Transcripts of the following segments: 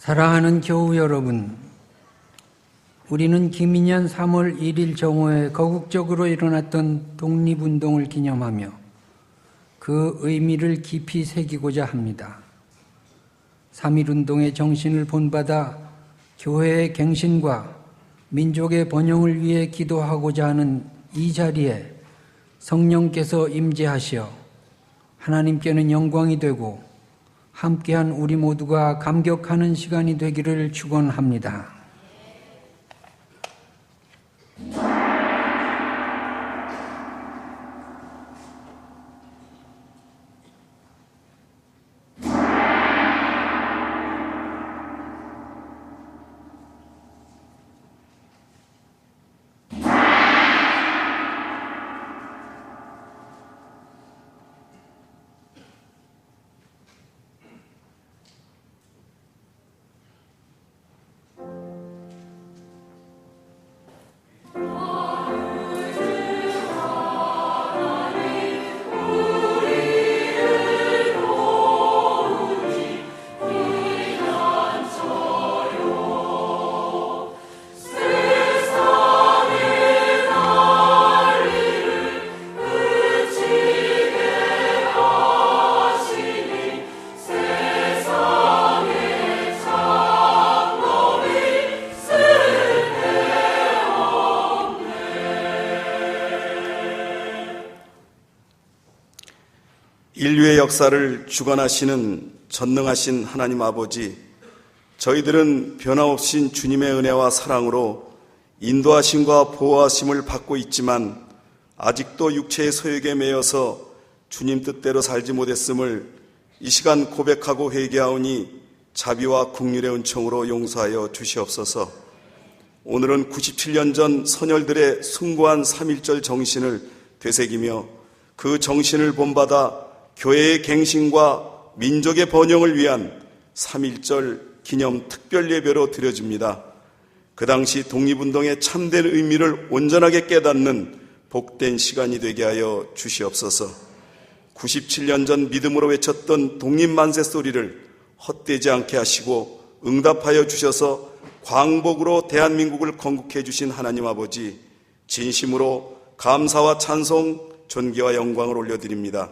사랑하는 교우 여러분, 우리는 김인현 3월 1일 정오에 거국적으로 일어났던 독립운동을 기념하며 그 의미를 깊이 새기고자 합니다. 3.1운동의 정신을 본받아 교회의 갱신과 민족의 번영을 위해 기도하고자 하는 이 자리에 성령께서 임재하시어 하나님께는 영광이 되고 함께한 우리 모두가 감격하는 시간이 되기를 축원합니다. 인류의 역사를 주관하시는 전능하신 하나님 아버지, 저희들은 변함없인 주님의 은혜와 사랑으로 인도하심과 보호하심을 받고 있지만 아직도 육체의 소욕에 매여서 주님 뜻대로 살지 못했음을 이 시간 고백하고 회개하오니 자비와 긍휼의 은총으로 용서하여 주시옵소서. 오늘은 97년 전 선열들의 숭고한 3.1절 정신을 되새기며 그 정신을 본받아 교회의 갱신과 민족의 번영을 위한 3.1절 기념 특별 예배로 드려집니다. 그 당시 독립운동의 참된 의미를 온전하게 깨닫는 복된 시간이 되게 하여 주시옵소서. 97년 전 믿음으로 외쳤던 독립만세 소리를 헛되지 않게 하시고 응답하여 주셔서 광복으로 대한민국을 건국해 주신 하나님 아버지, 진심으로 감사와 찬송, 존귀와 영광을 올려드립니다.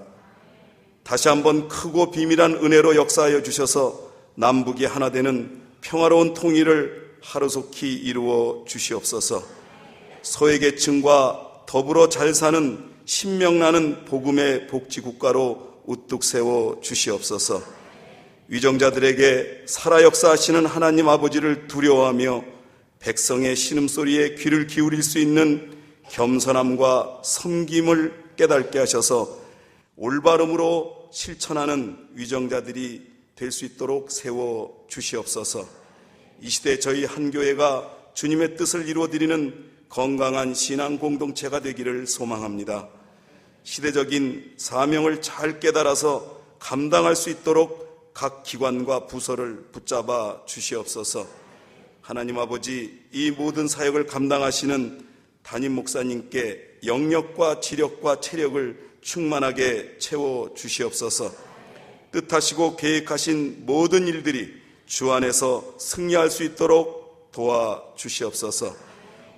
다시 한번 크고 비밀한 은혜로 역사하여 주셔서 남북이 하나 되는 평화로운 통일을 하루속히 이루어 주시옵소서. 소외계층과 더불어 잘 사는 신명나는 복음의 복지국가로 우뚝 세워 주시옵소서. 위정자들에게 살아 역사하시는 하나님 아버지를 두려워하며 백성의 신음소리에 귀를 기울일 수 있는 겸손함과 섬김을 깨닫게 하셔서 올바름으로 실천하는 위정자들이 될 수 있도록 세워 주시옵소서. 이 시대 저희 한교회가 주님의 뜻을 이루어드리는 건강한 신앙 공동체가 되기를 소망합니다. 시대적인 사명을 잘 깨달아서 감당할 수 있도록 각 기관과 부서를 붙잡아 주시옵소서. 하나님 아버지, 이 모든 사역을 감당하시는 담임 목사님께 영력과 지력과 체력을 충만하게 채워 주시옵소서. 뜻하시고 계획하신 모든 일들이 주 안에서 승리할 수 있도록 도와 주시옵소서.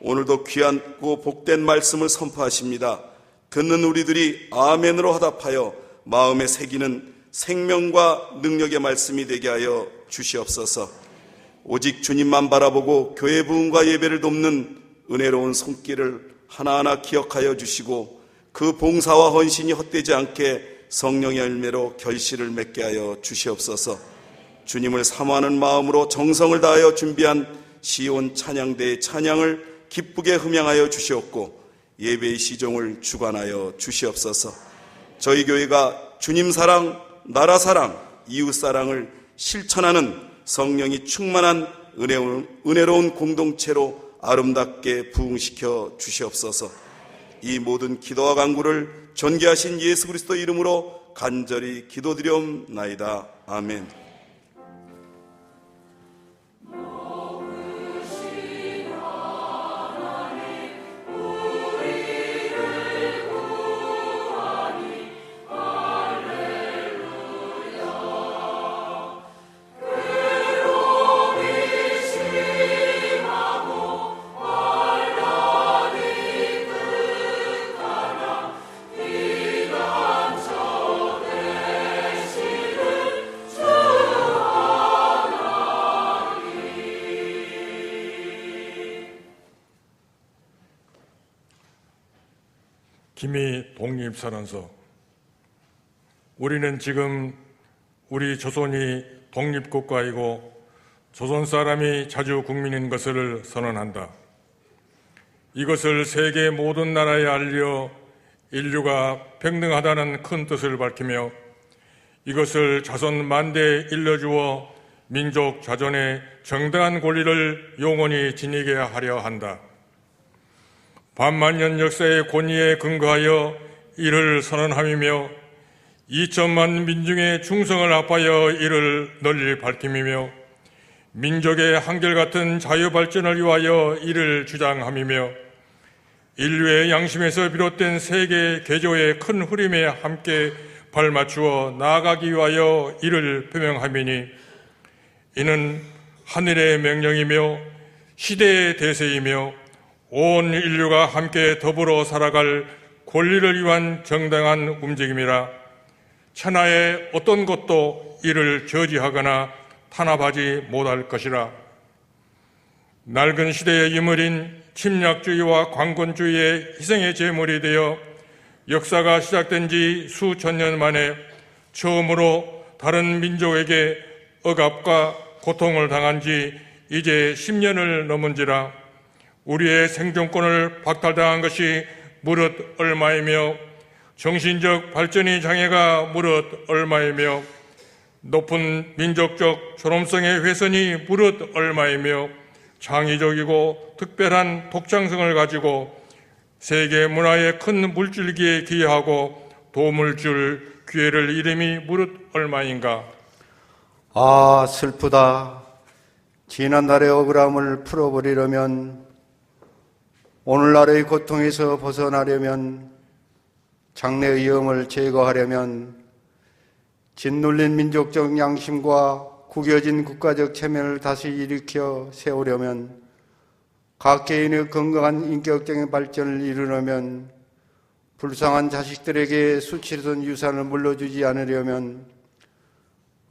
오늘도 귀하고 복된 말씀을 선포하십니다. 듣는 우리들이 아멘으로 화답하여 마음에 새기는 생명과 능력의 말씀이 되게 하여 주시옵소서. 오직 주님만 바라보고 교회 부흥과 예배를 돕는 은혜로운 손길을 하나하나 기억하여 주시고 그 봉사와 헌신이 헛되지 않게 성령의 열매로 결실을 맺게 하여 주시옵소서. 주님을 사모하는 마음으로 정성을 다하여 준비한 시온 찬양대의 찬양을 기쁘게 흠양하여 주시옵고 예배의 시종을 주관하여 주시옵소서. 저희 교회가 주님 사랑, 나라 사랑, 이웃 사랑을 실천하는 성령이 충만한 은혜로운 공동체로 아름답게 부흥시켜 주시옵소서. 이 모든 기도와 간구를 존귀하신 예수 그리스도 이름으로 간절히 기도드리옵나이다. 아멘. 할렐루야. 기미 독립선언서. 우리는 지금 우리 조선이 독립국가이고 조선 사람이 자주 국민인 것을 선언한다. 이것을 세계 모든 나라에 알려 인류가 평등하다는 큰 뜻을 밝히며 이것을 자손 만대에 일러주어 민족 자존의 정당한 권리를 영원히 지니게 하려 한다. 반만년 역사의 권위에 근거하여 이를 선언함이며 2천만 민중의 충성을 합하여 이를 널리 밝힘이며 민족의 한결같은 자유발전을 위하여 이를 주장함이며 인류의 양심에서 비롯된 세계 개조의 큰 흐름에 함께 발맞추어 나아가기 위하여 이를 표명함이니 이는 하늘의 명령이며 시대의 대세이며 온 인류가 함께 더불어 살아갈 권리를 위한 정당한 움직임이라. 천하의 어떤 것도 이를 저지하거나 탄압하지 못할 것이라. 낡은 시대의 유물인 침략주의와 강권주의의 희생의 제물이 되어 역사가 시작된 지 수천 년 만에 처음으로 다른 민족에게 억압과 고통을 당한 지 이제 10년을 넘은지라. 우리의 생존권을 박탈당한 것이 무릇 얼마이며 정신적 발전의 장애가 무릇 얼마이며 높은 민족적 존엄성의 훼손이 무릇 얼마이며 창의적이고 특별한 독창성을 가지고 세계 문화의 큰 물줄기에 기여하고 도움을 줄 기회를 이름이 무릇 얼마인가. 아, 슬프다. 지난날의 억울함을 풀어버리려면, 오늘날의 고통에서 벗어나려면, 장래의 위험을 제거하려면 짓눌린 민족적 양심과 구겨진 국가적 체면을 다시 일으켜 세우려면, 각 개인의 건강한 인격적인 발전을 이루려면, 불쌍한 자식들에게 수치스러운 유산을 물려주지 않으려면,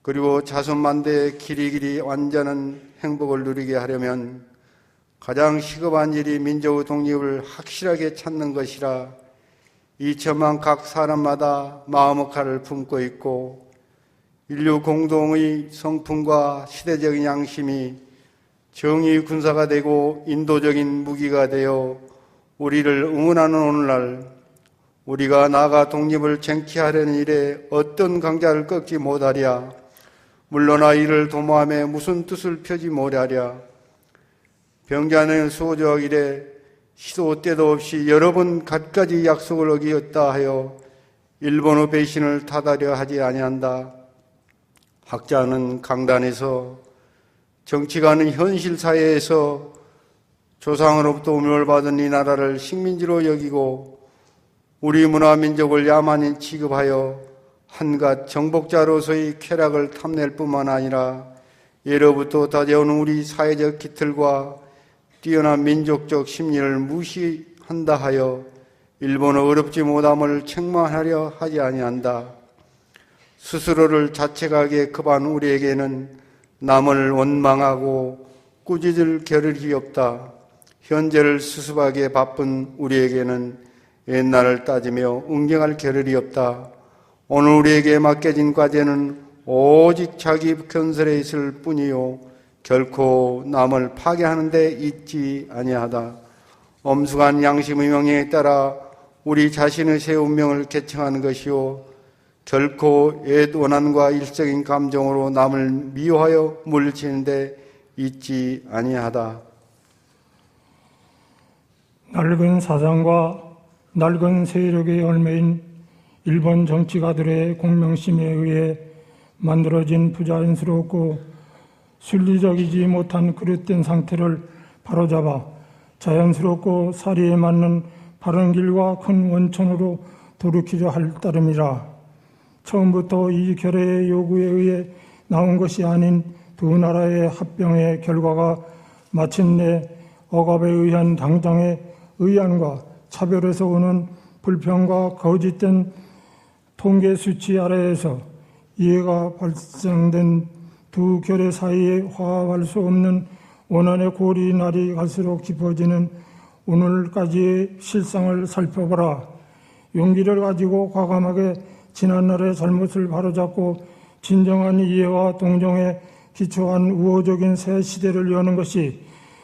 그리고 자손만대의 길이길이 완전한 행복을 누리게 하려면 가장 시급한 일이 민족의 독립을 확실하게 찾는 것이라. 2천만 각 사람마다 마음의 칼을 품고 있고 인류 공동의 성품과 시대적인 양심이 정의의 군사가 되고 인도적인 무기가 되어 우리를 응원하는 오늘날, 우리가 나아가 독립을 쟁취하려는 일에 어떤 강자를 꺾지 못하랴. 물러나 이를 도모함에 무슨 뜻을 펴지 못하랴. 병자는 수호조약 시도 때도 없이 여러 번 갖가지 약속을 어기었다 하여 일본의 배신을 탓하려 하지 아니한다. 학자는 강단에서, 정치가는 현실 사회에서 조상으로부터 우명을 받은 이 나라를 식민지로 여기고 우리 문화 민족을 야만인 취급하여 한갓 정복자로서의 쾌락을 탐낼 뿐만 아니라 예로부터 다져온 우리 사회적 기틀과 뛰어난 민족적 심리를 무시한다 하여 일본의 어렵지 못함을 책망하려 하지 아니한다. 스스로를 자책하기에 급한 우리에게는 남을 원망하고 꾸짖을 겨를이 없다. 현재를 수습하기에 바쁜 우리에게는 옛날을 따지며 응징할 겨를이 없다. 오늘 우리에게 맡겨진 과제는 오직 자기 건설에 있을 뿐이요 결코 남을 파괴하는 데 있지 아니하다. 엄숙한 양심의 명령에 따라 우리 자신의 새 운명을 개척하는 것이요 결코 옛 원한과 일적인 감정으로 남을 미워하여 물리치는 데 있지 아니하다. 낡은 사상과 낡은 세력의 열매인 일본 정치가들의 공명심에 의해 만들어진 부자연스럽고 순리적이지 못한 그릇된 상태를 바로잡아 자연스럽고 사리에 맞는 바른 길과 큰 원천으로 돌이키려 할 따름이라. 처음부터 이 결의의 요구에 의해 나온 것이 아닌 두 나라의 합병의 결과가 마침내 억압에 의한 당장의 의안과 차별에서 오는 불평과 거짓된 통계 수치 아래에서 이해가 발생된 두 결의 사이에 화합할 수 없는 원한의 골이 날이 갈수록 깊어지는 오늘까지의 실상을 살펴보라. 용기를 가지고 과감하게 지난날의 잘못을 바로잡고 진정한 이해와 동정에 기초한 우호적인 새 시대를 여는 것이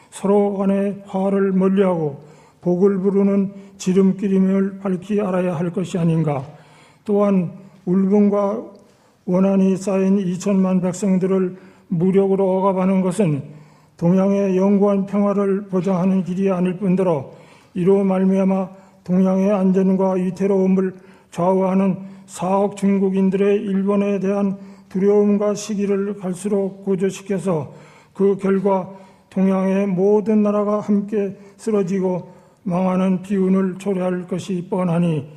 서로 간의 화를 멀리하고 복을 부르는 지름길임을 밝히 알아야 할 것이 아닌가. 또한 울분과 원한이 쌓인 2천만 백성들을 무력으로 억압하는 것은 동양의 영구한 평화를 보장하는 길이 아닐 뿐더러 이로 말미암아 동양의 안전과 위태로움을 좌우하는 4억 중국인들의 일본에 대한 두려움과 시기를 갈수록 고조시켜서 그 결과 동양의 모든 나라가 함께 쓰러지고 망하는 비운을 초래할 것이 뻔하니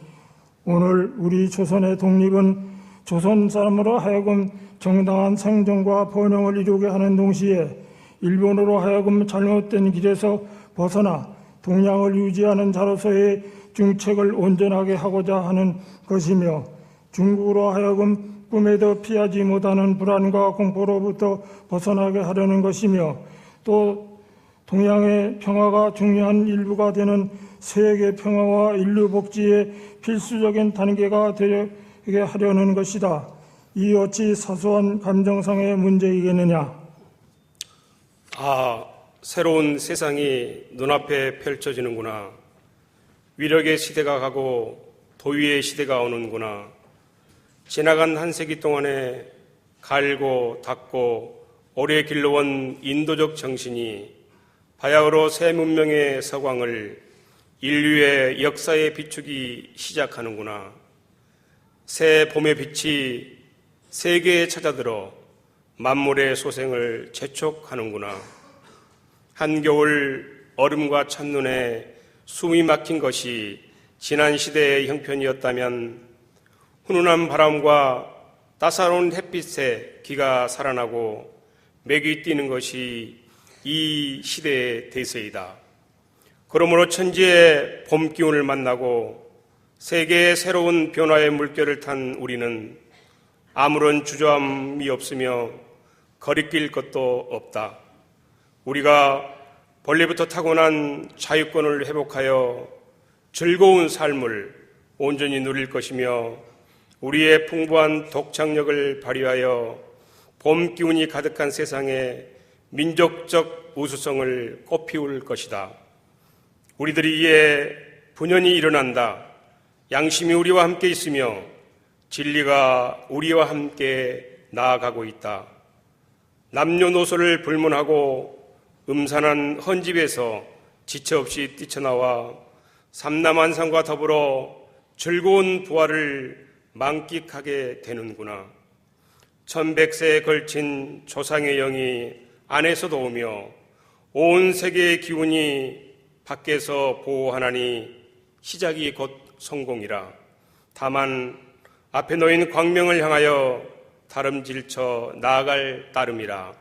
오늘 우리 조선의 독립은 조선 사람으로 하여금 정당한 생존과 번영을 이루게 하는 동시에 일본으로 하여금 잘못된 길에서 벗어나 동양을 유지하는 자로서의 중책을 온전하게 하고자 하는 것이며 중국으로 하여금 꿈에도 피하지 못하는 불안과 공포로부터 벗어나게 하려는 것이며 또 동양의 평화가 중요한 일부가 되는 세계 평화와 인류 복지의 필수적인 단계가 되게 하려는 것이다. 이 어찌 사소한 감정상의 문제이겠느냐. 새로운 세상이 눈앞에 펼쳐지는구나. 위력의 시대가 가고 도위의 시대가 오는구나. 지나간 한 세기 동안에 갈고 닦고 오래 길러온 인도적 정신이 바야흐로 새 문명의 서광을 인류의 역사에 비추기 시작하는구나. 새 봄의 빛이 세계에 찾아들어 만물의 소생을 재촉하는구나. 한겨울 얼음과 첫눈에 숨이 막힌 것이 지난 시대의 형편이었다면 훈훈한 바람과 따사로운 햇빛에 기가 살아나고 맥이 뛰는 것이 이 시대의 대세이다. 그러므로 천지의 봄 기운을 만나고 세계의 새로운 변화의 물결을 탄 우리는 아무런 주저함이 없으며 거리낄 것도 없다. 우리가 본래부터 타고난 자유권을 회복하여 즐거운 삶을 온전히 누릴 것이며 우리의 풍부한 독창력을 발휘하여 봄 기운이 가득한 세상에 민족적 우수성을 꽃피울 것이다. 우리들이 이에 분연히 일어난다. 양심이 우리와 함께 있으며 진리가 우리와 함께 나아가고 있다. 남녀노소를 불문하고 음산한 헌집에서 지체 없이 뛰쳐나와 삼남한상과 더불어 즐거운 부활을 만끽하게 되는구나. 1100세에 걸친 조상의 영이 안에서도 오며 온 세계의 기운이 밖에서 보호하나니 시작이 곧 성공이라. 다만 앞에 놓인 광명을 향하여 다름질쳐 나아갈 따름이라.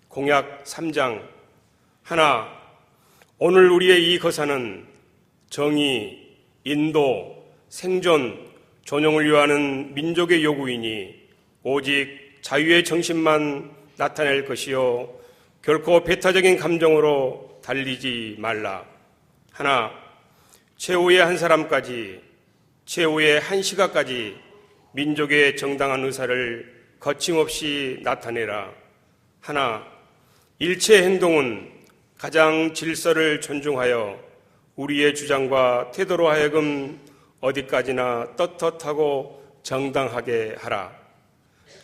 공약 3장 하나, 오늘 우리의 이 거사는 정의, 인도, 생존, 존용을 요하는 민족의 요구이니 오직 자유의 정신만 나타낼 것이요 결코 배타적인 감정으로 달리지 말라. 하나, 최후의 한 사람까지, 최후의 한 시각까지 민족의 정당한 의사를 거침없이 나타내라. 하나, 일체 행동은 가장 질서를 존중하여 우리의 주장과 태도로 하여금 어디까지나 떳떳하고 정당하게 하라.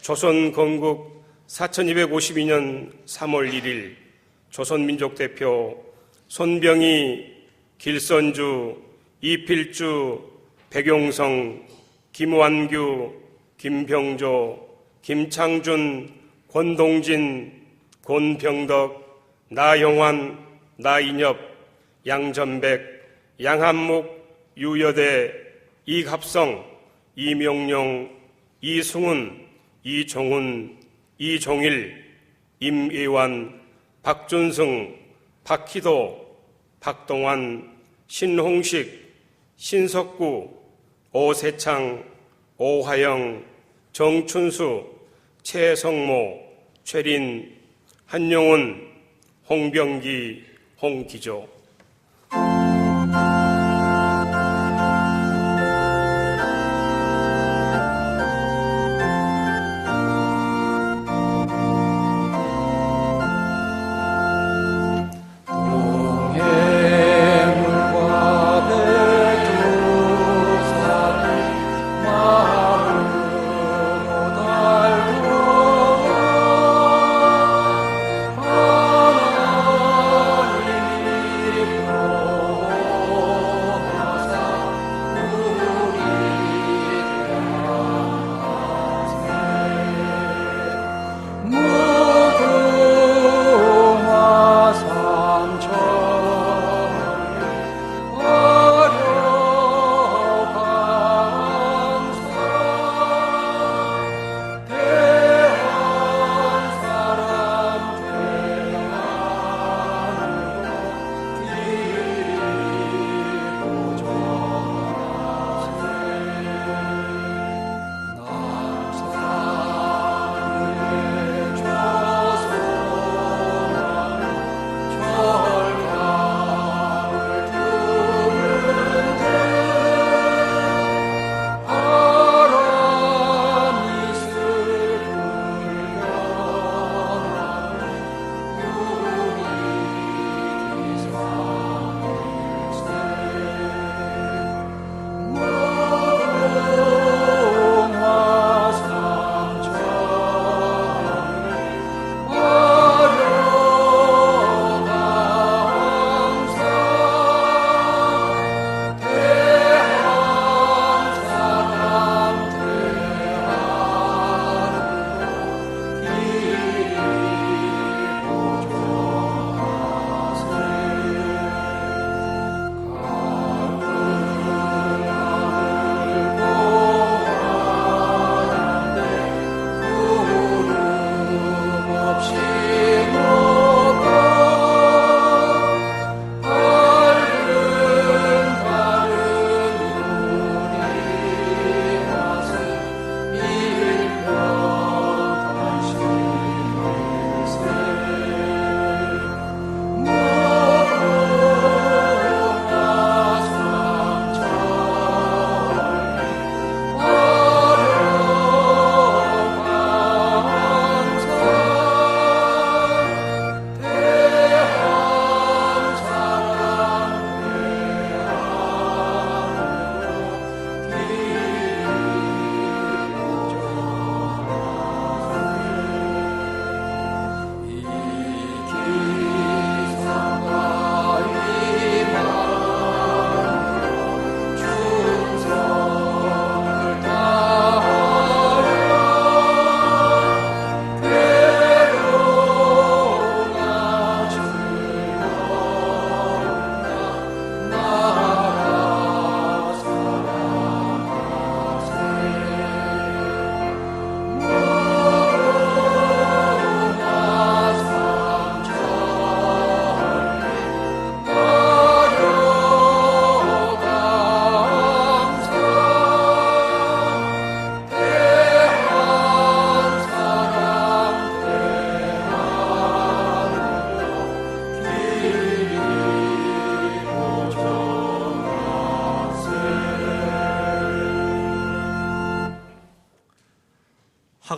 조선 건국 4252년 3월 1일 조선민족대표 손병희, 길선주, 이필주, 백용성, 김완규, 김병조, 김창준, 권동진, 권병덕, 나영환, 나인엽, 양전백, 양한묵, 유여대, 이갑성, 이명룡, 이승훈, 이종훈, 이종일, 임예완, 박준승, 박희도, 박동환, 신홍식, 신석구, 오세창, 오화영, 정춘수, 최성모, 최린, 한용운, 홍병기, 홍기조.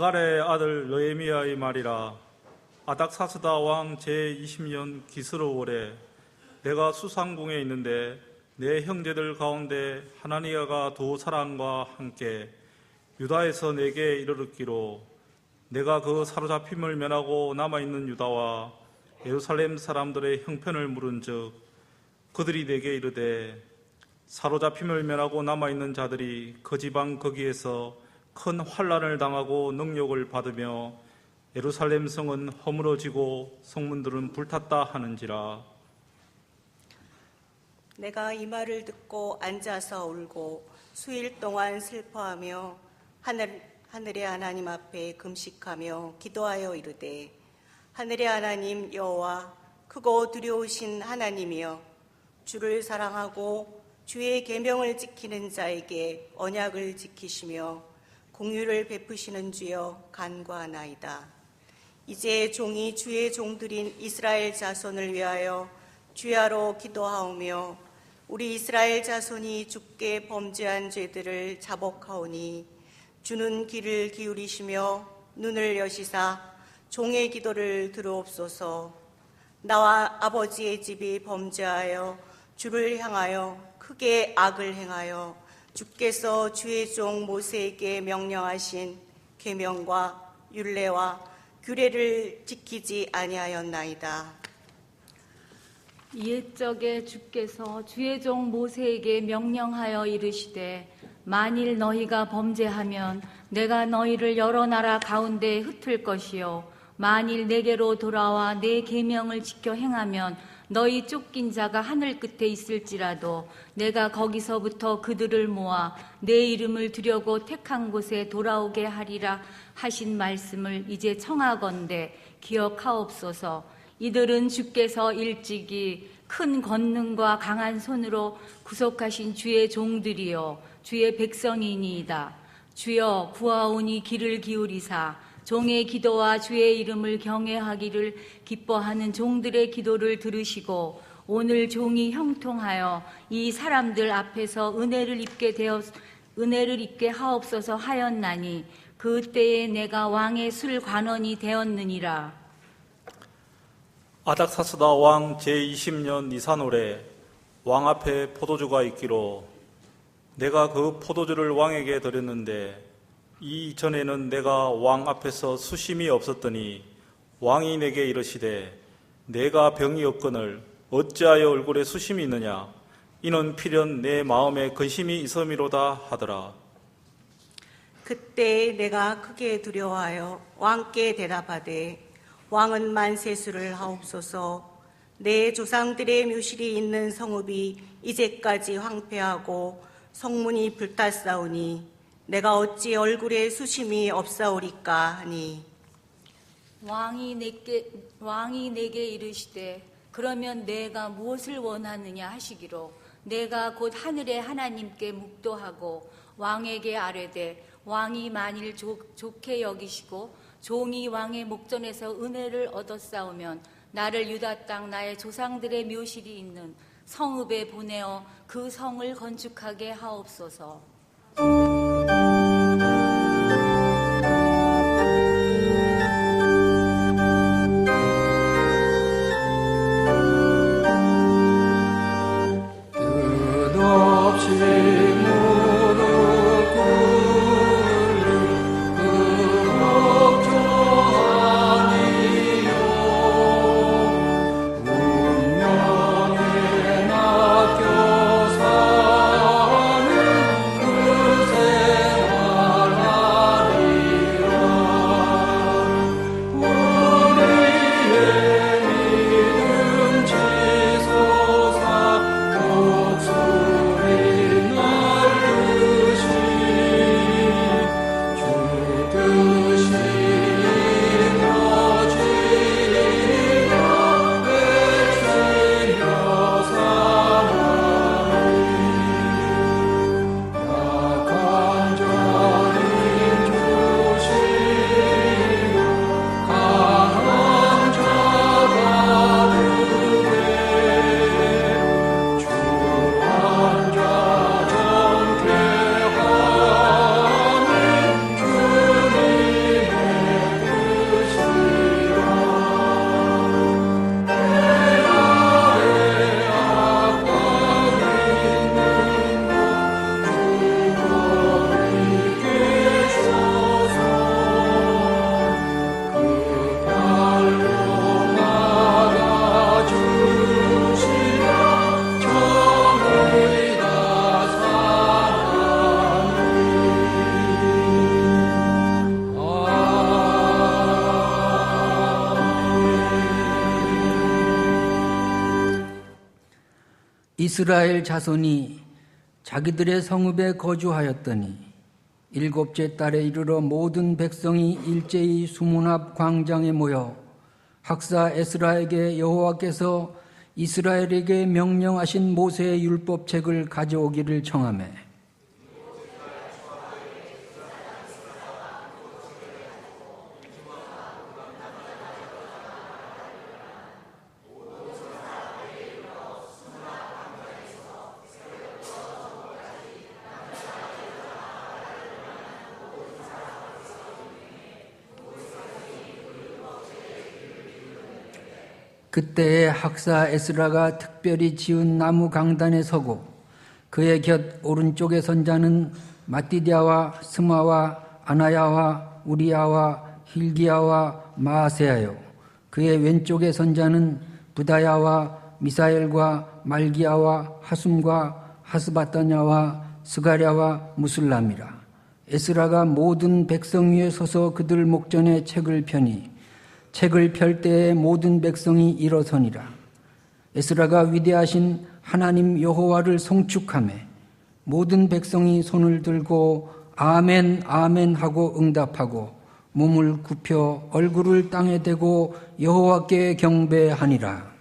하갈의 아들 느헤미야의 말이라. 아닥사스다 왕 제20년 기스로 월에 내가 수상궁에 있는데 내 형제들 가운데 하나니아가 두 사람과 함께 유다에서 내게 이르렀기로 내가 그 사로잡힘을 면하고 남아있는 유다와 예루살렘 사람들의 형편을 물은즉 그들이 내게 이르되 사로잡힘을 면하고 남아있는 자들이 그 지방 거기에서 큰 환난을 당하고 능욕을 받으며 예루살렘 성은 허물어지고 성문들은 불탔다 하는지라. 내가 이 말을 듣고 앉아서 울고 수일 동안 슬퍼하며 하늘의 하나님 앞에 금식하며 기도하여 이르되 하늘의 하나님 여호와 크고 두려우신 하나님이여 주를 사랑하고 주의 계명을 지키는 자에게 언약을 지키시며 공유를 베푸시는 주여 간구하나이다. 이제 종이 주의 종들인 이스라엘 자손을 위하여 주야로 기도하오며 우리 이스라엘 자손이 주께 범죄한 죄들을 자복하오니 주는 귀를 기울이시며 눈을 여시사 종의 기도를 들으옵소서. 나와 아버지의 집이 범죄하여 주를 향하여 크게 악을 행하여 주께서 주의 종 모세에게 명령하신 계명과 율례와 규례를 지키지 아니하였나이다. 이옛적에 주께서 주의 종 모세에게 명령하여 이르시되 만일 너희가 범죄하면 내가 너희를 여러 나라 가운데 흩을 것이요 만일 내게로 돌아와 내 계명을 지켜 행하면 너희 쫓긴 자가 하늘 끝에 있을지라도 내가 거기서부터 그들을 모아 내 이름을 두려고 택한 곳에 돌아오게 하리라 하신 말씀을 이제 청하건대 기억하옵소서. 이들은 주께서 일찍이 큰 권능과 강한 손으로 구속하신 주의 종들이요 주의 백성이니이다. 주여 구하오니 귀를 기울이사 종의 기도와 주의 이름을 경외하기를 기뻐하는 종들의 기도를 들으시고 오늘 종이 형통하여 이 사람들 앞에서 은혜를 입게 하옵소서 하였나니 그때에 내가 왕의 술 관원이 되었느니라. 아닥사스다 왕 제20년 니산월에 왕 앞에 포도주가 있기로 내가 그 포도주를 왕에게 드렸는데 이전에는 내가 왕 앞에서 수심이 없었더니 왕이 내게 이르시되 내가 병이 없거늘 어찌하여 얼굴에 수심이 있느냐 이는 필연 내 마음에 근심이 있음이로다 하더라. 그때 내가 크게 두려워하여 왕께 대답하되 왕은 만세수를 하옵소서. 내 조상들의 묘실이 있는 성읍이 이제까지 황폐하고 성문이 불탔사오니 내가 어찌 얼굴에 수심이 없사오리까 하니 왕이 내게 이르시되 그러면 내가 무엇을 원하느냐 하시기로 내가 곧 하늘의 하나님께 묵도하고 왕에게 아뢰되 왕이 만일 좋게 여기시고 종이 왕의 목전에서 은혜를 얻었사오면 나를 유다 땅 나의 조상들의 묘실이 있는 성읍에 보내어 그 성을 건축하게 하옵소서. 이스라엘 자손이 자기들의 성읍에 거주하였더니 일곱째 달에 이르러 모든 백성이 일제히 수문 앞 광장에 모여 학사 에스라에게 여호와께서 이스라엘에게 명령하신 모세의 율법책을 가져오기를 청하매 그때에 학사 에스라가 특별히 지은 나무 강단에 서고 그의 곁 오른쪽에 선 자는 마띠디아와 스마와 아나야와 우리야와 힐기야와 마아세야요 그의 왼쪽에 선 자는 부다야와 미사엘과 말기야와 하숨과 하스바타냐와 스가랴와 무슬람이라. 에스라가 모든 백성 위에 서서 그들 목전에 책을 펴니 책을 펼 때에 모든 백성이 일어서니라. 에스라가 위대하신 하나님 여호와를 송축하매 모든 백성이 손을 들고 아멘 아멘 하고 응답하고 몸을 굽혀 얼굴을 땅에 대고 여호와께 경배하니라.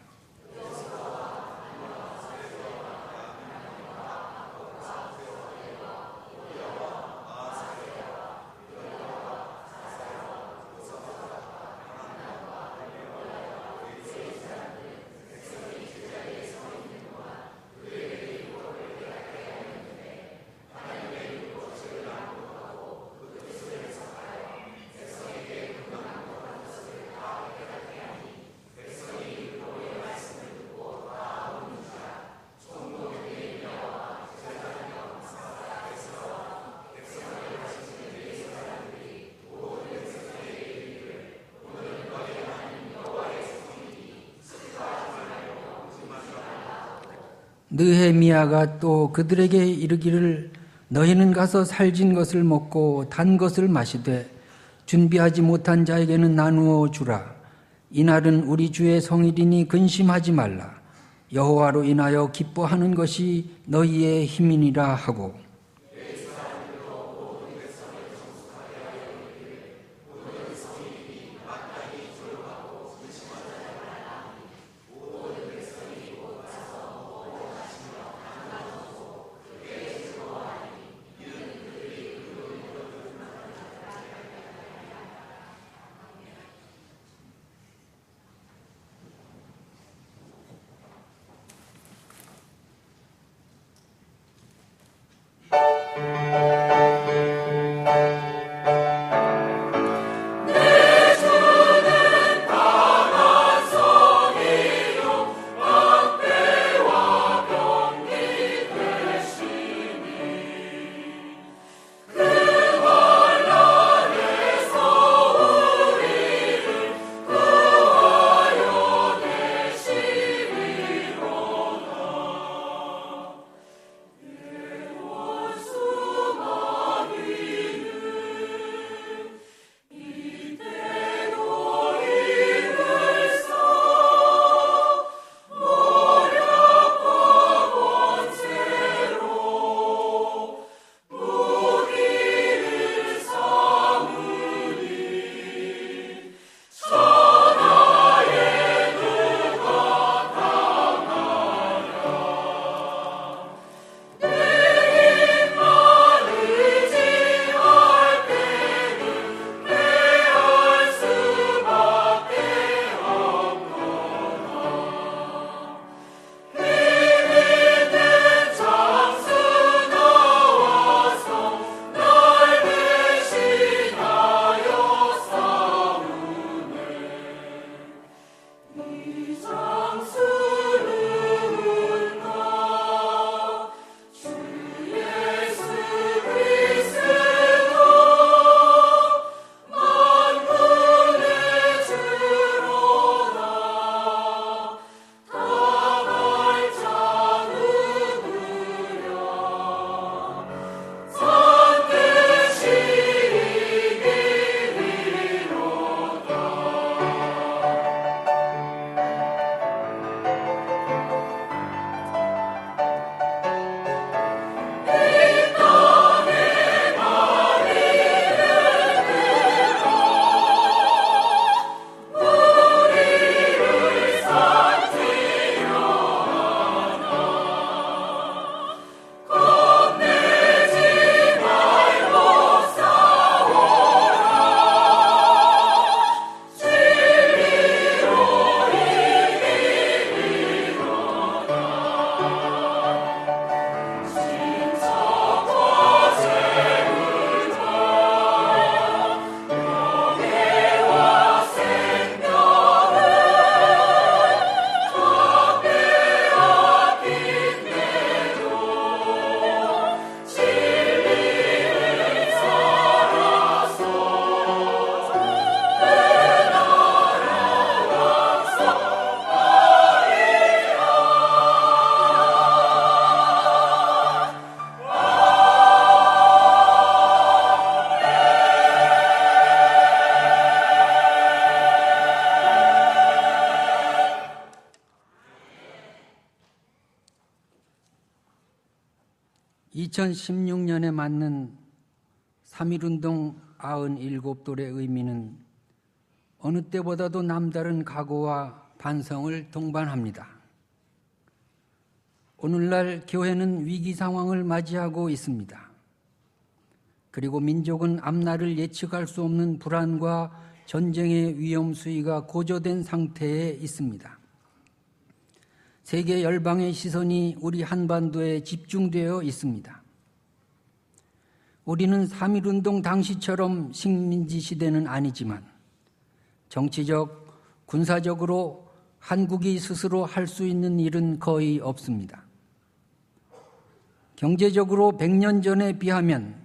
느헤미야가 또 그들에게 이르기를 너희는 가서 살진 것을 먹고 단 것을 마시되 준비하지 못한 자에게는 나누어 주라. 이날은 우리 주의 성일이니 근심하지 말라. 여호와로 인하여 기뻐하는 것이 너희의 힘이니라 하고 2016년에 맞는 3.1운동 97돌의 의미는 어느 때보다도 남다른 각오와 반성을 동반합니다. 오늘날 교회는 위기 상황을 맞이하고 있습니다. 그리고 민족은 앞날을 예측할 수 없는 불안과 전쟁의 위험 수위가 고조된 상태에 있습니다. 세계 열방의 시선이 우리 한반도에 집중되어 있습니다. 우리는 3.1운동 당시처럼 식민지 시대는 아니지만 정치적, 군사적으로 한국이 스스로 할 수 있는 일은 거의 없습니다. 경제적으로 100년 전에 비하면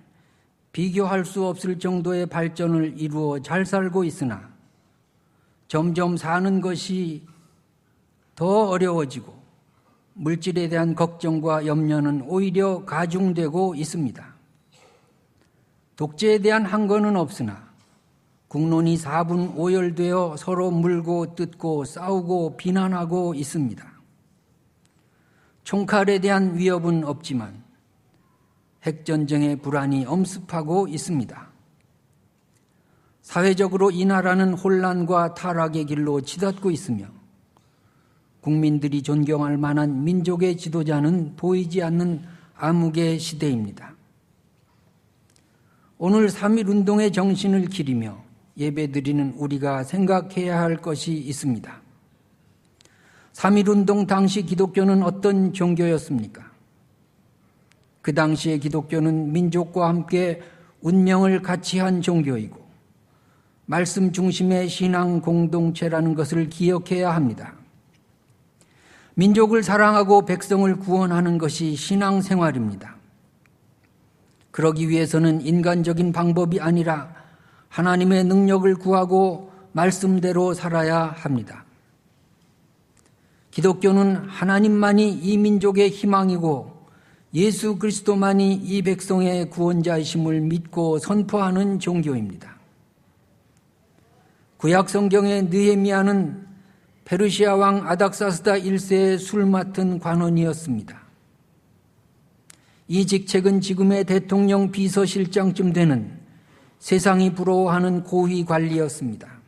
비교할 수 없을 정도의 발전을 이루어 잘 살고 있으나 점점 사는 것이 더 어려워지고 물질에 대한 걱정과 염려는 오히려 가중되고 있습니다. 독재에 대한 항거는 없으나 국론이 4분 5열되어 서로 물고 뜯고 싸우고 비난하고 있습니다. 총칼에 대한 위협은 없지만 핵전쟁의 불안이 엄습하고 있습니다. 사회적으로 이 나라는 혼란과 타락의 길로 치닫고 있으며 국민들이 존경할 만한 민족의 지도자는 보이지 않는 암흑의 시대입니다. 오늘 3.1운동의 정신을 기리며 예배드리는 우리가 생각해야 할 것이 있습니다. 3.1운동 당시 기독교는 어떤 종교였습니까? 그 당시의 기독교는 민족과 함께 운명을 같이 한 종교이고 말씀 중심의 신앙 공동체라는 것을 기억해야 합니다. 민족을 사랑하고 백성을 구원하는 것이 신앙생활입니다. 그러기 위해서는 인간적인 방법이 아니라 하나님의 능력을 구하고 말씀대로 살아야 합니다. 기독교는 하나님만이 이 민족의 희망이고 예수 그리스도만이 이 백성의 구원자이심을 믿고 선포하는 종교입니다. 구약 성경의 느헤미야는 페르시아 왕 아닥사스다 1세의 술 맡은 관원이었습니다. 이 직책은 지금의 대통령 비서실장쯤 되는 세상이 부러워하는 고위 관리였습니다.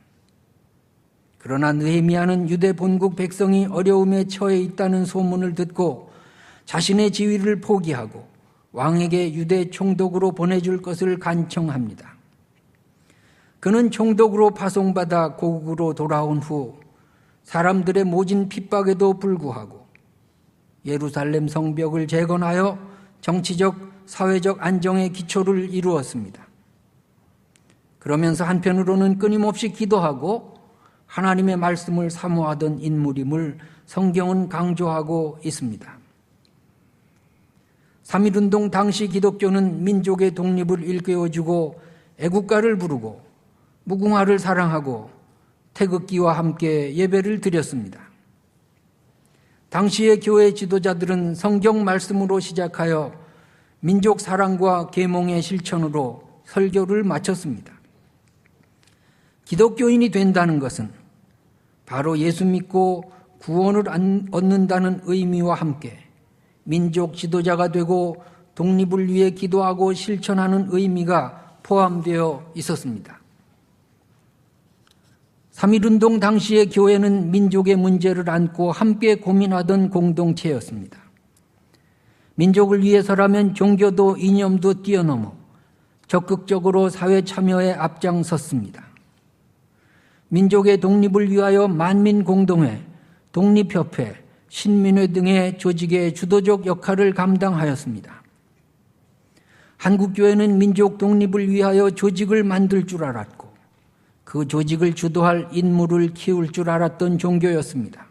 그러나 느헤미야는 유대 본국 백성이 어려움에 처해 있다는 소문을 듣고 자신의 지위를 포기하고 왕에게 유대 총독으로 보내줄 것을 간청합니다. 그는 총독으로 파송받아 고국으로 돌아온 후 사람들의 모진 핍박에도 불구하고 예루살렘 성벽을 재건하여 정치적, 사회적 안정의 기초를 이루었습니다. 그러면서 한편으로는 끊임없이 기도하고 하나님의 말씀을 사모하던 인물임을 성경은 강조하고 있습니다. 3.1운동 당시 기독교는 민족의 독립을 일깨워주고 애국가를 부르고 무궁화를 사랑하고 태극기와 함께 예배를 드렸습니다. 당시의 교회 지도자들은 성경 말씀으로 시작하여 민족 사랑과 계몽의 실천으로 설교를 마쳤습니다. 기독교인이 된다는 것은 바로 예수 믿고 구원을 얻는다는 의미와 함께 민족 지도자가 되고 독립을 위해 기도하고 실천하는 의미가 포함되어 있었습니다. 3.1운동 당시의 교회는 민족의 문제를 안고 함께 고민하던 공동체였습니다. 민족을 위해서라면 종교도 이념도 뛰어넘어 적극적으로 사회 참여에 앞장섰습니다. 민족의 독립을 위하여 만민공동회, 독립협회, 신민회 등의 조직의 주도적 역할을 감당하였습니다. 한국교회는 민족 독립을 위하여 조직을 만들 줄 알았고 그 조직을 주도할 인물을 키울 줄 알았던 종교였습니다.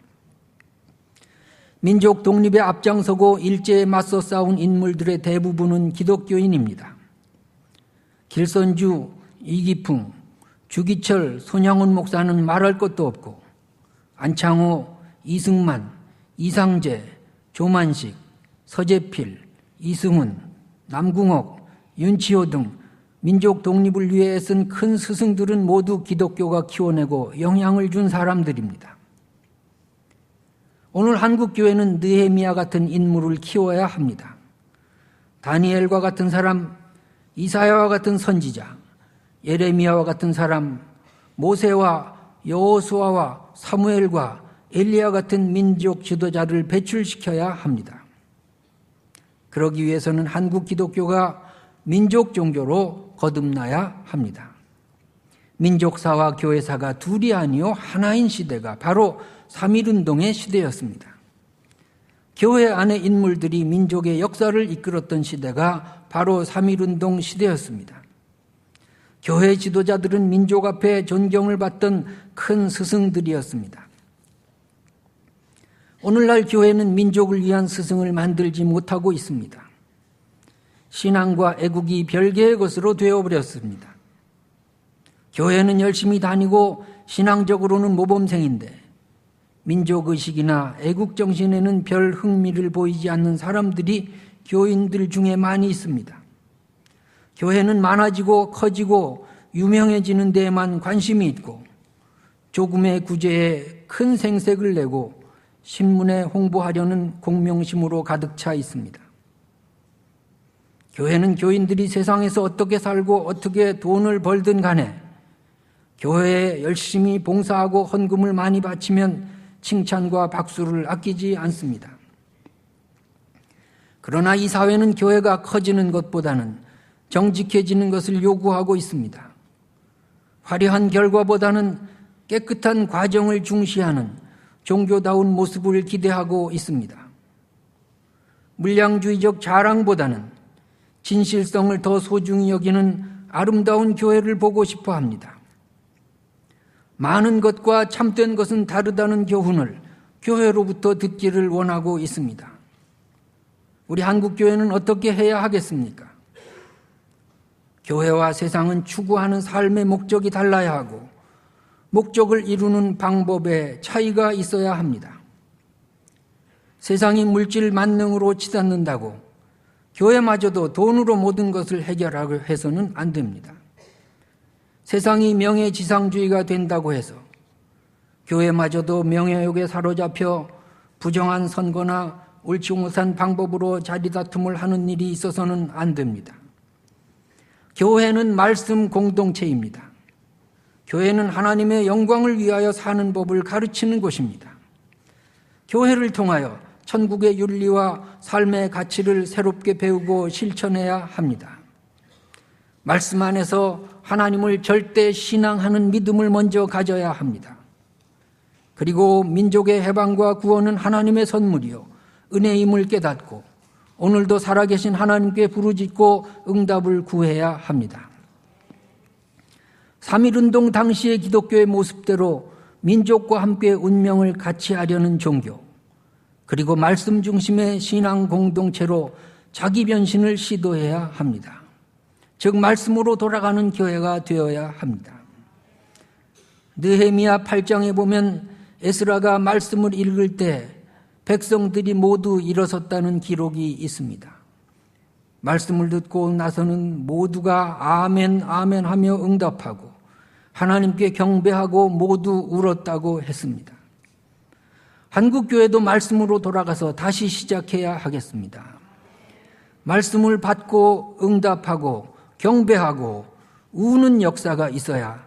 민족 독립에 앞장서고 일제에 맞서 싸운 인물들의 대부분은 기독교인입니다. 길선주, 이기풍, 주기철, 손양훈 목사는 말할 것도 없고 안창호, 이승만, 이상재, 조만식, 서재필, 이승훈, 남궁옥, 윤치호 등 민족 독립을 위해 애쓴 큰 스승들은 모두 기독교가 키워내고 영향을 준 사람들입니다. 오늘 한국교회는 느헤미야 같은 인물을 키워야 합니다. 다니엘과 같은 사람, 이사야와 같은 선지자, 예레미야와 같은 사람, 모세와 여호수아와 사무엘과 엘리야 같은 민족 지도자를 배출시켜야 합니다. 그러기 위해서는 한국 기독교가 민족 종교로 거듭나야 합니다. 민족사와 교회사가 둘이 아니요 하나인 시대가 바로 3.1운동의 시대였습니다. 교회 안의 인물들이 민족의 역사를 이끌었던 시대가 바로 3.1운동 시대였습니다. 교회 지도자들은 민족 앞에 존경을 받던 큰 스승들이었습니다. 오늘날 교회는 민족을 위한 스승을 만들지 못하고 있습니다. 신앙과 애국이 별개의 것으로 되어버렸습니다. 교회는 열심히 다니고 신앙적으로는 모범생인데 민족의식이나 애국정신에는 별 흥미를 보이지 않는 사람들이 교인들 중에 많이 있습니다. 교회는 많아지고 커지고 유명해지는 데에만 관심이 있고 조금의 구제에 큰 생색을 내고 신문에 홍보하려는 공명심으로 가득 차 있습니다. 교회는 교인들이 세상에서 어떻게 살고 어떻게 돈을 벌든 간에 교회에 열심히 봉사하고 헌금을 많이 바치면 칭찬과 박수를 아끼지 않습니다. 그러나 이 사회는 교회가 커지는 것보다는 정직해지는 것을 요구하고 있습니다. 화려한 결과보다는 깨끗한 과정을 중시하는 종교다운 모습을 기대하고 있습니다. 물량주의적 자랑보다는 진실성을 더 소중히 여기는 아름다운 교회를 보고 싶어 합니다. 많은 것과 참된 것은 다르다는 교훈을 교회로부터 듣기를 원하고 있습니다. 우리 한국교회는 어떻게 해야 하겠습니까? 교회와 세상은 추구하는 삶의 목적이 달라야 하고 목적을 이루는 방법에 차이가 있어야 합니다. 세상이 물질 만능으로 치닫는다고 교회마저도 돈으로 모든 것을 해결하고 해서는 안 됩니다. 세상이 명예지상주의가 된다고 해서 교회마저도 명예욕에 사로잡혀 부정한 선거나 옳지 못한 방법으로 자리다툼을 하는 일이 있어서는 안 됩니다. 교회는 말씀 공동체입니다. 교회는 하나님의 영광을 위하여 사는 법을 가르치는 곳입니다. 교회를 통하여 천국의 윤리와 삶의 가치를 새롭게 배우고 실천해야 합니다. 말씀 안에서 하나님을 절대 신앙하는 믿음을 먼저 가져야 합니다. 그리고 민족의 해방과 구원은 하나님의 선물이요 은혜임을 깨닫고 오늘도 살아계신 하나님께 부르짖고 응답을 구해야 합니다. 3.1운동 당시의 기독교의 모습대로 민족과 함께 운명을 같이 하려는 종교, 그리고 말씀 중심의 신앙 공동체로 자기 변신을 시도해야 합니다. 즉 말씀으로 돌아가는 교회가 되어야 합니다. 느헤미야 8장에 보면 에스라가 말씀을 읽을 때 백성들이 모두 일어섰다는 기록이 있습니다. 말씀을 듣고 나서는 모두가 아멘 아멘 하며 응답하고 하나님께 경배하고 모두 울었다고 했습니다. 한국교회도 말씀으로 돌아가서 다시 시작해야 하겠습니다. 말씀을 받고 응답하고 경배하고 우는 역사가 있어야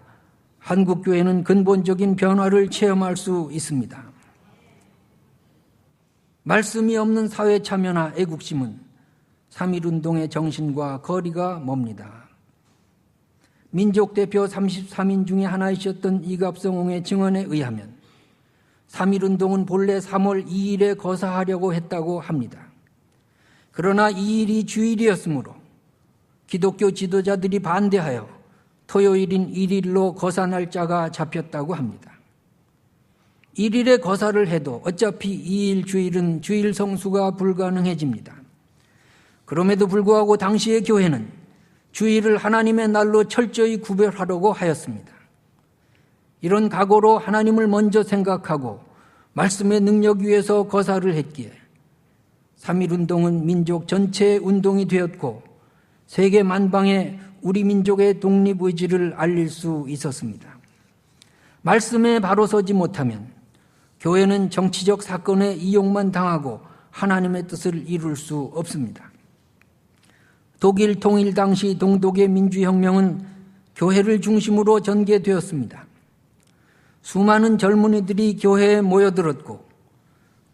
한국교회는 근본적인 변화를 체험할 수 있습니다. 말씀이 없는 사회 참여나 애국심은 3.1운동의 정신과 거리가 멉니다. 민족대표 33인 중에 하나이셨던 이갑성홍의 증언에 의하면 3.1운동은 본래 3월 2일에 거사하려고 했다고 합니다. 그러나 이 일이 주일이었으므로 기독교 지도자들이 반대하여 토요일인 1일로 거사 날짜가 잡혔다고 합니다. 1일에 거사를 해도 어차피 2일 주일은 주일 성수가 불가능해집니다. 그럼에도 불구하고 당시의 교회는 주일을 하나님의 날로 철저히 구별하려고 하였습니다. 이런 각오로 하나님을 먼저 생각하고 말씀의 능력 위에서 거사를 했기에 3.1운동은 민족 전체의 운동이 되었고 세계 만방에 우리 민족의 독립의지를 알릴 수 있었습니다. 말씀에 바로 서지 못하면 교회는 정치적 사건에 이용만 당하고 하나님의 뜻을 이룰 수 없습니다. 독일 통일 당시 동독의 민주혁명은 교회를 중심으로 전개되었습니다. 수많은 젊은이들이 교회에 모여들었고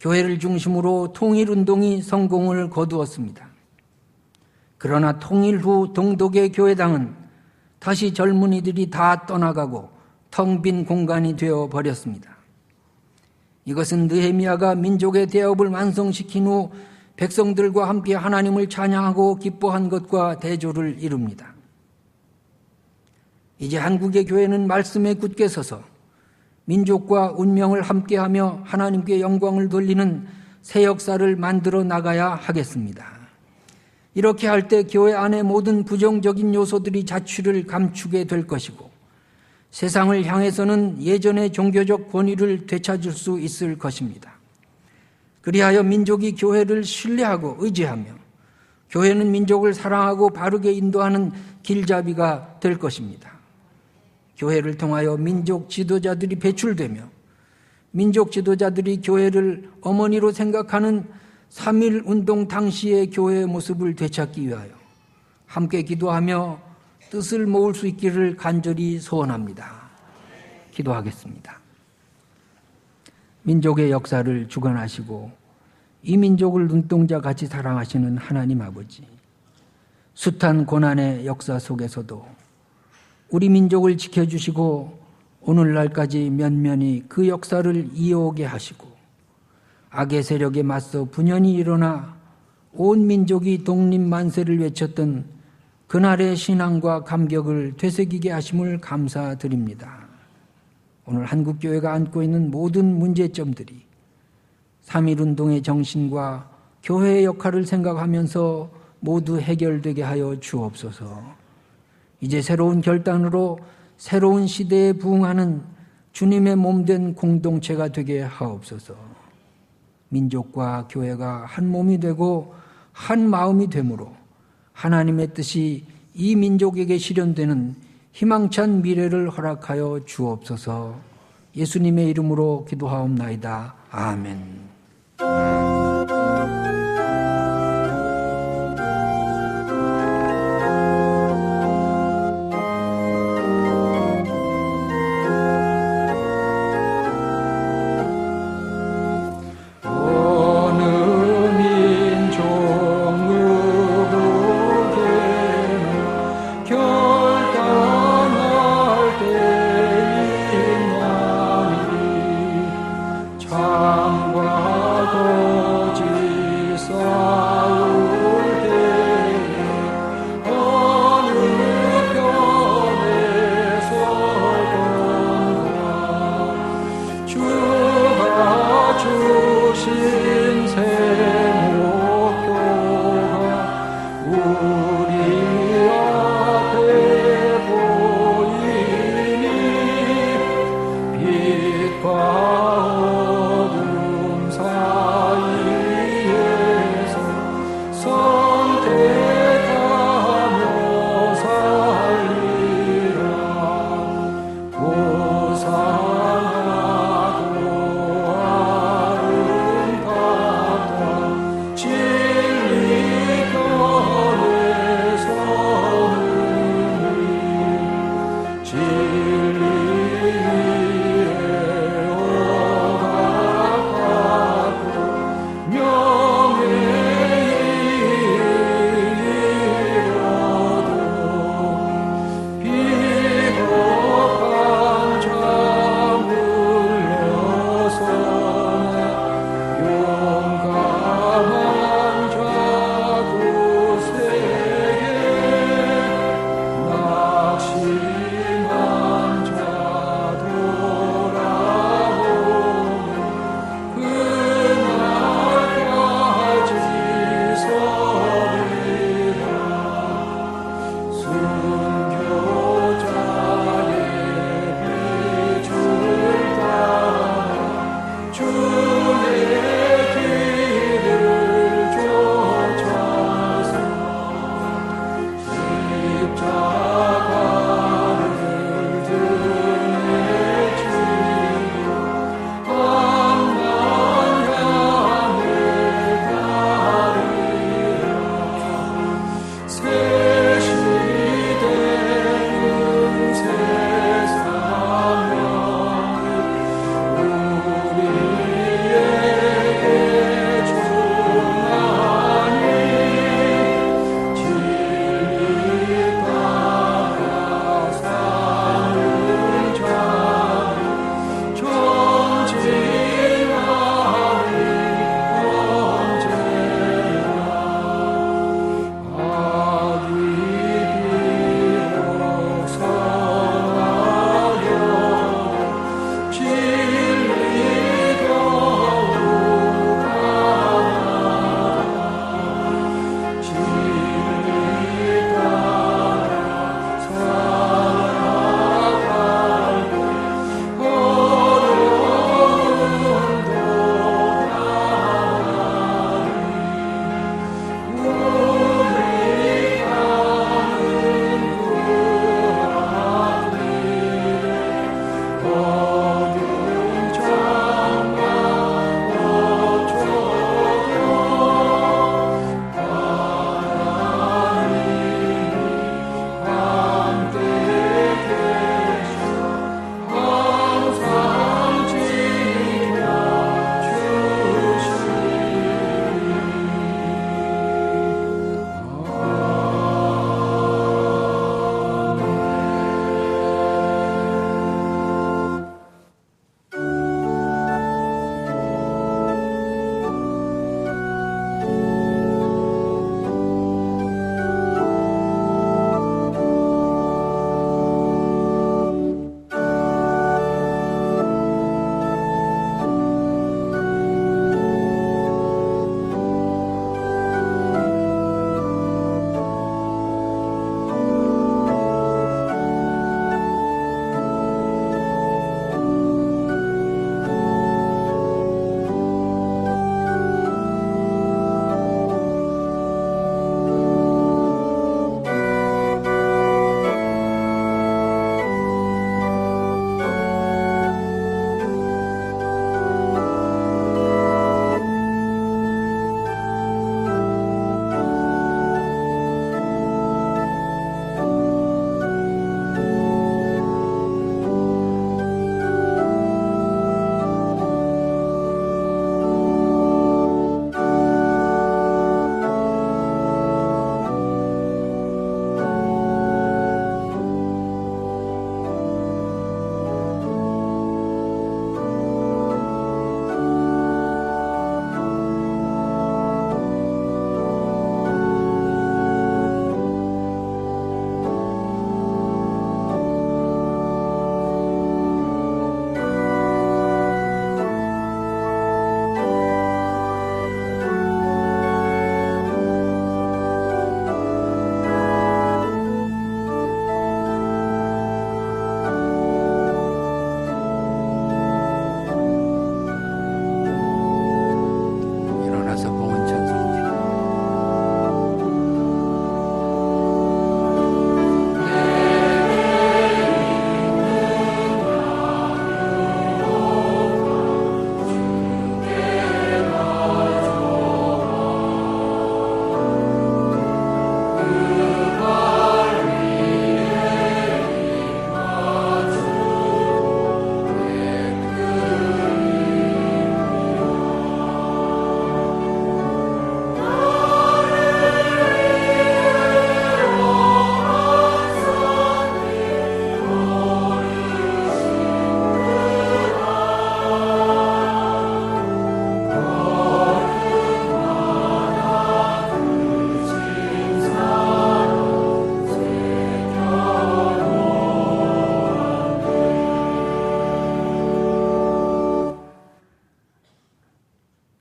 교회를 중심으로 통일운동이 성공을 거두었습니다. 그러나 통일 후 동독의 교회당은 다시 젊은이들이 다 떠나가고 텅 빈 공간이 되어 버렸습니다. 이것은 느헤미야가 민족의 대업을 완성시킨 후 백성들과 함께 하나님을 찬양하고 기뻐한 것과 대조를 이룹니다. 이제 한국의 교회는 말씀에 굳게 서서 민족과 운명을 함께하며 하나님께 영광을 돌리는 새 역사를 만들어 나가야 하겠습니다. 이렇게 할 때 교회 안의 모든 부정적인 요소들이 자취를 감추게 될 것이고 세상을 향해서는 예전의 종교적 권위를 되찾을 수 있을 것입니다. 그리하여 민족이 교회를 신뢰하고 의지하며 교회는 민족을 사랑하고 바르게 인도하는 길잡이가 될 것입니다. 교회를 통하여 민족 지도자들이 배출되며 민족 지도자들이 교회를 어머니로 생각하는 3.1 운동 당시의 교회의 모습을 되찾기 위하여 함께 기도하며 뜻을 모을 수 있기를 간절히 소원합니다. 기도하겠습니다. 민족의 역사를 주관하시고 이 민족을 눈동자같이 사랑하시는 하나님 아버지, 숱한 고난의 역사 속에서도 우리 민족을 지켜주시고 오늘날까지 면면히 그 역사를 이어오게 하시고 악의 세력에 맞서 분연히 일어나 온 민족이 독립만세를 외쳤던 그날의 신앙과 감격을 되새기게 하심을 감사드립니다. 오늘 한국교회가 안고 있는 모든 문제점들이 3.1운동의 정신과 교회의 역할을 생각하면서 모두 해결되게 하여 주옵소서. 이제 새로운 결단으로 새로운 시대에 부응하는 주님의 몸된 공동체가 되게 하옵소서. 민족과 교회가 한 몸이 되고 한 마음이 되므로 하나님의 뜻이 이 민족에게 실현되는 희망찬 미래를 허락하여 주옵소서. 예수님의 이름으로 기도하옵나이다. 아멘.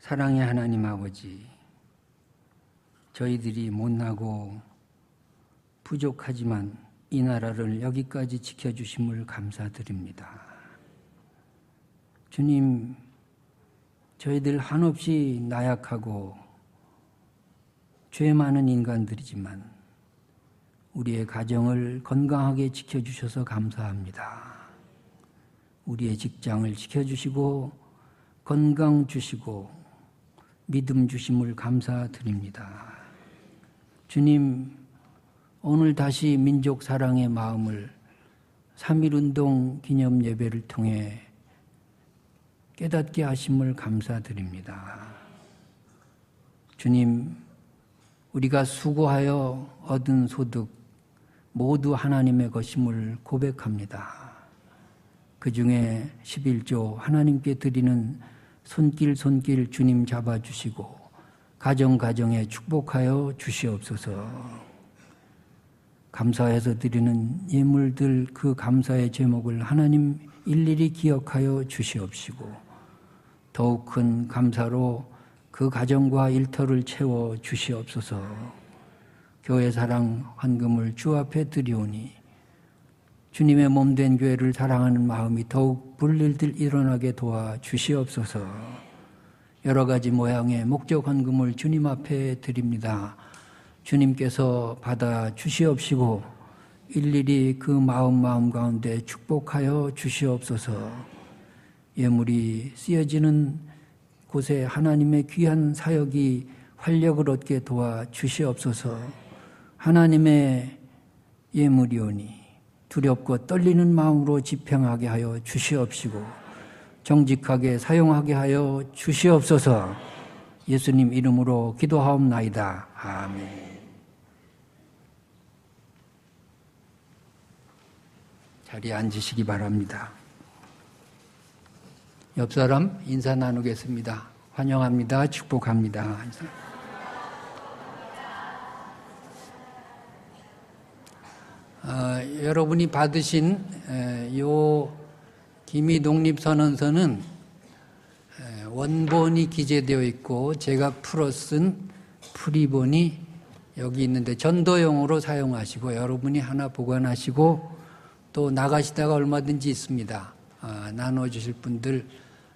사랑의 하나님 아버지, 저희들이 못나고 부족하지만 이 나라를 여기까지 지켜주심을 감사드립니다. 주님, 저희들 한없이 나약하고 죄 많은 인간들이지만 우리의 가정을 건강하게 지켜주셔서 감사합니다. 우리의 직장을 지켜주시고 건강 주시고 믿음 주심을 감사드립니다. 주님, 오늘 다시 민족 사랑의 마음을 3.1운동 기념 예배를 통해 깨닫게 하심을 감사드립니다. 주님, 우리가 수고하여 얻은 소득 모두 하나님의 것임을 고백합니다. 그 중에 11조 하나님께 드리는 손길 주님 잡아주시고 가정에 축복하여 주시옵소서. 감사해서 드리는 예물들 그 감사의 제목을 하나님 일일이 기억하여 주시옵시고 더욱 큰 감사로 그 가정과 일터를 채워 주시옵소서. 교회 사랑 헌금을 주 앞에 드리오니 주님의 몸된 교회를 사랑하는 마음이 더욱 불일들 일어나게 도와 주시옵소서. 여러 가지 모양의 목적 헌금을 주님 앞에 드립니다. 주님께서 받아 주시옵시고 일일이 그 마음 가운데 축복하여 주시옵소서. 예물이 쓰여지는 곳에 하나님의 귀한 사역이 활력을 얻게 도와 주시옵소서. 하나님의 예물이오니 두렵고 떨리는 마음으로 집행하게 하여 주시옵시고 정직하게 사용하게 하여 주시옵소서. 예수님 이름으로 기도하옵나이다. 아멘. 자리에 앉으시기 바랍니다. 옆 사람 인사 나누겠습니다. 환영합니다. 축복합니다. 여러분이 받으신 요 기미독립선언서는 원본이 기재되어 있고 제가 풀어 쓴 프리본이 여기 있는데 전도용으로 사용하시고 여러분이 하나 보관하시고 또 나가시다가 얼마든지 있습니다. 나눠주실 분들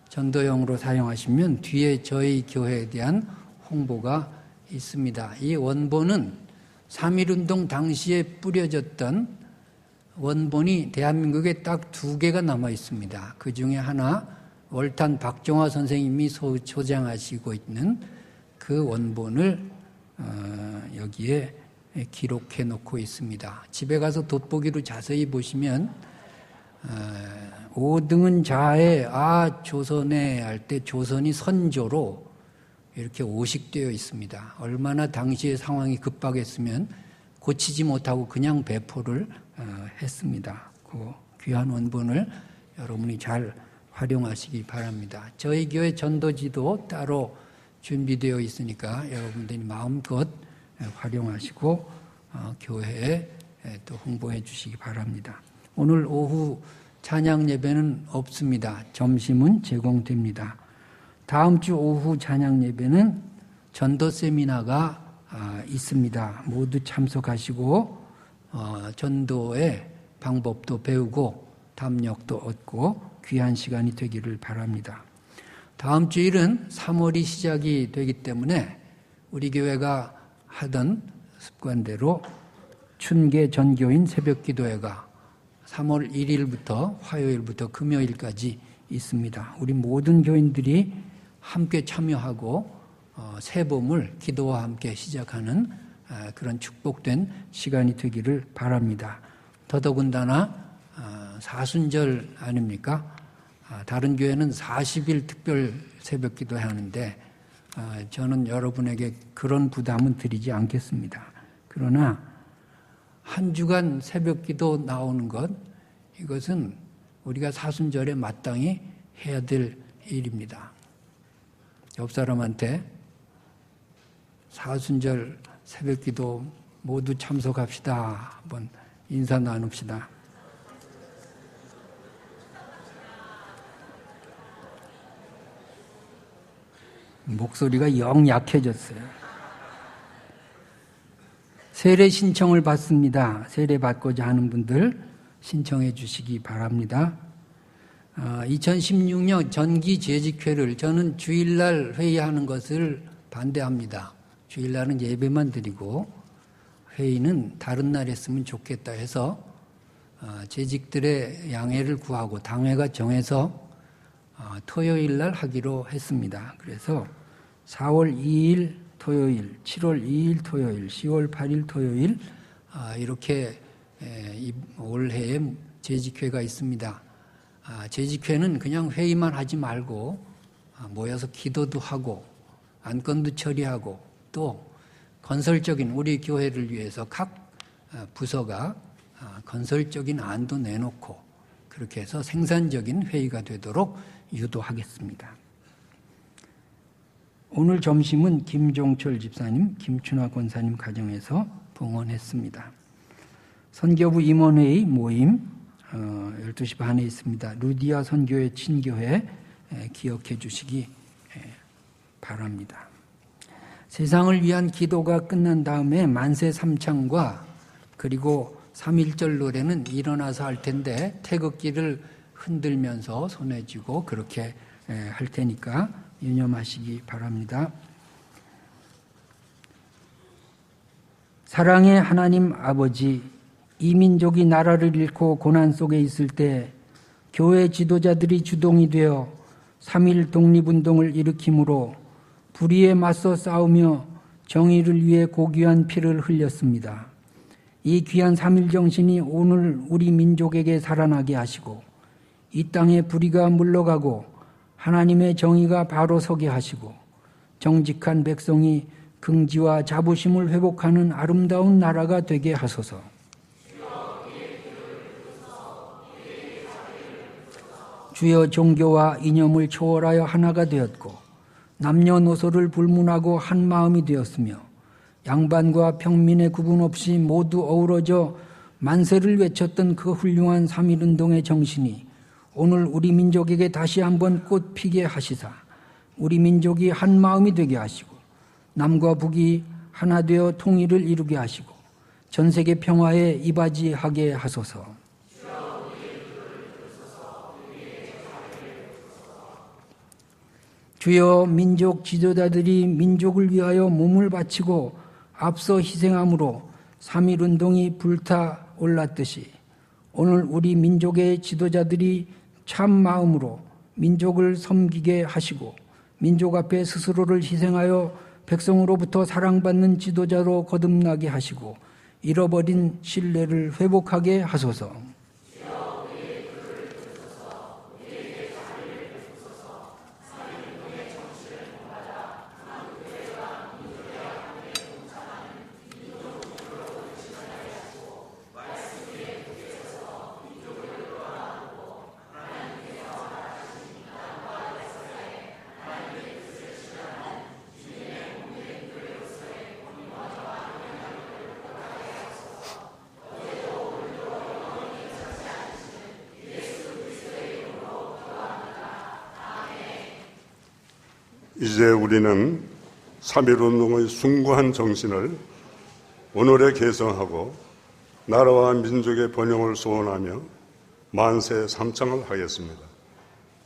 전도용으로 사용하시면 뒤에 저희 교회에 대한 홍보가 있습니다. 이 원본은 3.1운동 당시에 뿌려졌던 원본이 대한민국에 딱 2개가 남아 있습니다. 그 중에 하나 월탄 박종화 선생님이 소장하시고 있는 그 원본을 여기에 기록해 놓고 있습니다. 집에 가서 돋보기로 자세히 보시면 5등은 자에 조선에 할 때 조선이 선조로 이렇게 오식되어 있습니다. 얼마나 당시의 상황이 급박했으면 고치지 못하고 그냥 배포를 했습니다. 그 귀한 원본을 여러분이 잘 활용하시기 바랍니다. 저희 교회 전도지도 따로 준비되어 있으니까 여러분들이 마음껏 활용하시고 교회에 또 홍보해 주시기 바랍니다. 오늘 오후 찬양 예배는 없습니다. 점심은 제공됩니다. 다음 주 오후 찬양 예배는 전도 세미나가 있습니다. 모두 참석하시고 전도의 방법도 배우고 담력도 얻고 귀한 시간이 되기를 바랍니다. 다음 주일은 3월이 시작이 되기 때문에 우리 교회가 하던 습관대로 춘계 전교인 새벽기도회가 3월 1일부터 화요일부터 금요일까지 있습니다. 우리 모든 교인들이 함께 참여하고 새봄을 기도와 함께 시작하는 그런 축복된 시간이 되기를 바랍니다. 더더군다나 사순절 아닙니까? 다른 교회는 40일 특별 새벽기도 하는데 저는 여러분에게 그런 부담은 드리지 않겠습니다. 그러나 한 주간 새벽기도 나오는 것, 이것은 우리가 사순절에 마땅히 해야 될 일입니다. 옆 사람한테 사순절 새벽기도 모두 참석합시다. 한번 인사 나눕시다. 목소리가 영 약해졌어요. 세례 신청을 받습니다. 세례 받고자 하는 분들 신청해 주시기 바랍니다. 2016년 전기 재직회를 저는 주일날 회의하는 것을 반대합니다. 주일날은 예배만 드리고 회의는 다른 날 했으면 좋겠다 해서 재직들의 양해를 구하고 당회가 정해서 토요일날 하기로 했습니다. 그래서 4월 2일 토요일, 7월 2일 토요일, 10월 8일 토요일 이렇게 올해에 재직회가 있습니다. 재직회는 그냥 회의만 하지 말고 모여서 기도도 하고 안건도 처리하고 또 건설적인 우리 교회를 위해서 각 부서가 건설적인 안도 내놓고 그렇게 해서 생산적인 회의가 되도록 유도하겠습니다. 오늘 점심은 김종철 집사님, 김춘화 권사님 가정에서 봉헌했습니다. 선교부 임원회의 모임 12시 반에 있습니다. 루디아 선교회 친교회 기억해 주시기 바랍니다. 세상을 위한 기도가 끝난 다음에 만세 삼창과 그리고 3.1절 노래는 일어나서 할 텐데 태극기를 흔들면서 손에 쥐고 그렇게 할 테니까 유념하시기 바랍니다. 사랑의 하나님 아버지, 이 민족이 나라를 잃고 고난 속에 있을 때 교회 지도자들이 주동이 되어 3.1 독립운동을 일으킴으로 불의에 맞서 싸우며 정의를 위해 고귀한 피를 흘렸습니다. 이 귀한 3.1 정신이 오늘 우리 민족에게 살아나게 하시고 이 땅의 불의가 물러가고 하나님의 정의가 바로 서게 하시고 정직한 백성이 긍지와 자부심을 회복하는 아름다운 나라가 되게 하소서. 주여, 종교와 이념을 초월하여 하나가 되었고 남녀노소를 불문하고 한 마음이 되었으며 양반과 평민의 구분 없이 모두 어우러져 만세를 외쳤던 그 훌륭한 3.1운동의 정신이 오늘 우리 민족에게 다시 한번 꽃피게 하시사 우리 민족이 한 마음이 되게 하시고 남과 북이 하나 되어 통일을 이루게 하시고 전 세계 평화에 이바지하게 하소서. 주여, 민족 지도자들이 민족을 위하여 몸을 바치고 앞서 희생함으로 3.1운동이 불타올랐듯이 오늘 우리 민족의 지도자들이 참 마음으로 민족을 섬기게 하시고 민족 앞에 스스로를 희생하여 백성으로부터 사랑받는 지도자로 거듭나게 하시고 잃어버린 신뢰를 회복하게 하소서. 이제 우리는 3.1운동의 숭고한 정신을 오늘에 계승하고 나라와 민족의 번영을 소원하며 만세 삼창을 하겠습니다.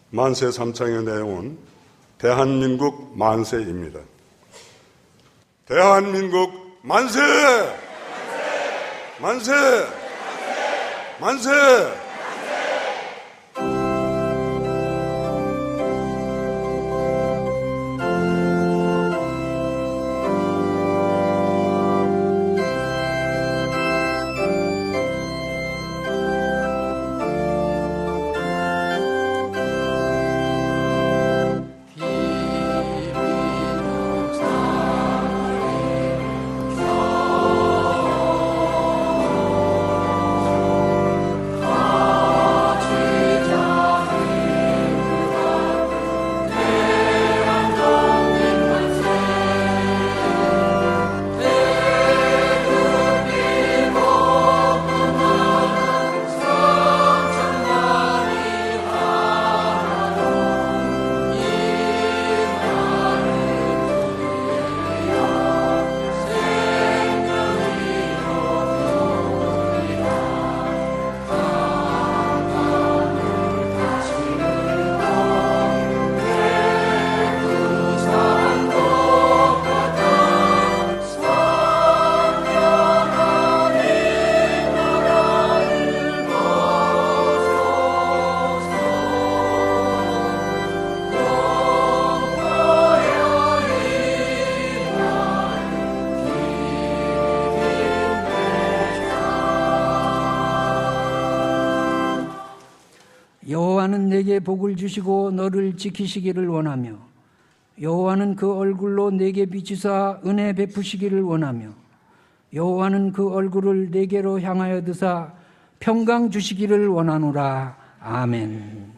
만세 삼창의 내용은 대한민국 만세입니다. 대한민국 만세! 만세! 만세! 만세! 내게 복을 주시고 너를 지키시기를 원하며 여호와는 그 얼굴로 내게 비추사 은혜 베푸시기를 원하며 여호와는 그 얼굴을 내게로 향하여 드사 평강 주시기를 원하노라. 아멘.